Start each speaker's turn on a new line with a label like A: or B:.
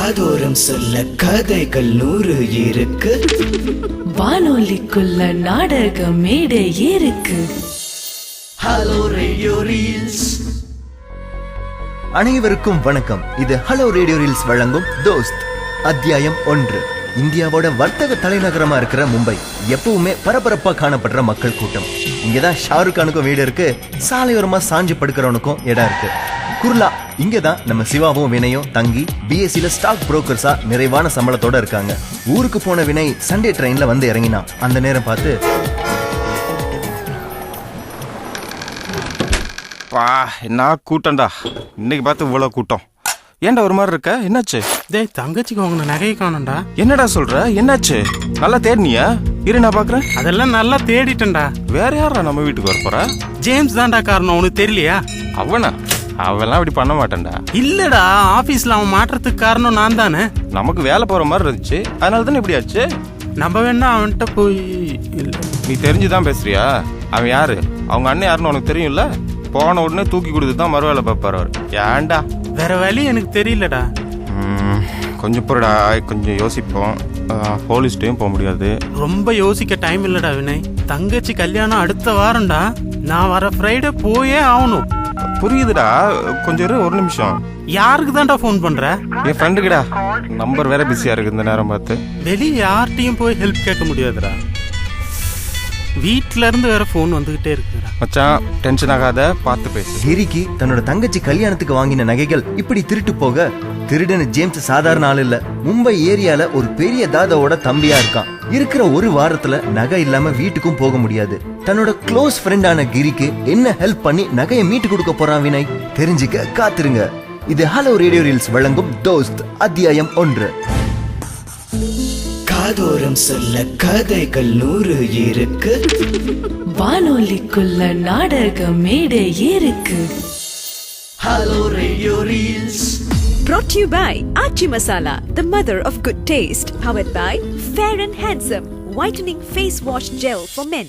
A: காதோரம் சொல்ல கதைகள் 100 இருக்கு.
B: வானொலிக்குள்ள நாடக மேடை இருக்கு.
A: Hello radio reels.
C: அனைவருக்கும் வணக்கம். இது ஹலோ ரேடியோ ரீல்ஸ் வழங்கும் தோஸ்த் அத்தியாயம் 1. இந்தியாவோட வர்த்தக தலைநகரமா இருக்கிற மும்பை எப்பவுமே பரபரப்பா காணப்படுற மக்கள் கூட்டம். இங்கதான் ஷாருக் கானுக்கும் வீடு இருக்கு, சாலையோரமா சாஞ்சு படுக்கிறவனுக்கும் இடம் இருக்கு. குர்லா இங்கதான் நம்ம சிவாவும் வினயும் தங்கி பிஎஸ்சில ஸ்டாக் புரோக்கர்ஸா நிறைவான சம்பளத்தோட இருக்காங்க. ஊருக்கு போன வினய் சண்டே ட்ரெயின்ல வந்து இறங்கினான். அந்த நேரம் பார்த்து,
D: பா என்ன கூட்டம்டா இன்னைக்கு பார்த்து இவ்வளவு கூட்டம். ஏன்டா ஒரு மாதிரி இருக்க, என்னாச்சு?
E: டேய், தங்கச்சிக்கு உங்க நகையை காணோம்டா.
D: என்னடா சொல்ற, என்னாச்சு? நல்லா தேடினியா? இரு நான் பாக்குறேன்.
E: அதெல்லாம் நல்லா தேடிட்டேன்டா.
D: வேற யாரா நம்ம வீட்டுக்கு வர போறா?
E: ஜேம்ஸ் தான்டா காரணம், உனக்கு தெரியலையா?
D: அவனா? அவெல்லாம் அப்படி பண்ண மாட்டேன்டா.
E: இல்லடா, ஆபீஸ்ல அவன் மாற்றத்துக்கு காரணம் நான் தானே.
D: நமக்கு வேலை போற மாதிரி இருந்துச்சு, அதனால தானே இப்படி ஆச்சு.
E: நம்ம வேணா அவன்கிட்ட போய். இல்ல,
D: நீ தெரிஞ்சுதான் பேசுறியா? அவன் யாரு? அவங்க அண்ணன் யாருன்னு உனக்கு தெரியும்ல. போன உடனே தூக்கி கொடுத்து தான் மறுவேலை பார்ப்பாரு அவர். ஏன்டா?
E: வேற வழி எனக்கு தெரியலடா.
D: கொஞ்சம் பொருடா, கொஞ்சம் யோசிப்போம். போலீஸ்டையும் போக முடியாது.
E: ரொம்ப யோசிக்க டைம் இல்லடா வினய். தங்கச்சி கல்யாணம் அடுத்த வாரம்டா. நான் வர ஃப்ரைடே போயே ஆகணும்.
D: புரியுதுடா, கொஞ்சம் இரு, ஒரு நிமிஷம்.
E: யாருக்கு தான்டா போன் பண்ற?
D: என் ஃப்ரெண்டுக்குடா. நம்பர் வேற பிஸியா இருக்கு இந்த நேரம் பார்த்து.
E: வெளியே யார்கிட்டையும் போய் ஹெல்ப் கேட்க முடியாதுடா. வீட்ல இருந்து வேற போன் வந்துகிட்டே இருக்குடா.
D: மச்சான் டென்ஷன் ஆகாத, பார்த்து பேசு.
C: கிரிக்கு தன்னோட தங்கச்சி கல்யாணத்துக்கு வாங்கின நகைகள் இப்படி திருட்டு போக, திருடன ஜேம்ஸ் சாதாரண ஆள் இல்ல. மும்பை ஏரியால ஒரு பெரிய தாதாவோட தம்பியா இருக்கான். இருக்கிற ஒரு வாரத்துல நகை இல்லாம வீட்டுக்கும் போக முடியாது. தன்னோட க்ளோஸ் ஃப்ரெண்டான கிரிக்கு என்ன ஹெல்ப் பண்ணி நகையை மீட்டு கொடுக்க போறான் வினய்? தெரிஞ்சுக்க காத்திருங்க. இது ஹலோ ரேடியோ ரீல்ஸ் வழங்கும் தோஸ்த் அத்தியாயம் 1.
A: காதோரம் சொல்ல கதைகள் 100 இருக்கு.
B: வானொலிக்குள்ள நாடக மேடை இருக்கு.
A: Hello radio reels.
F: Brought to you by Aachi Masala, the mother of good taste. Powered by Fair and Handsome, whitening face wash gel for men.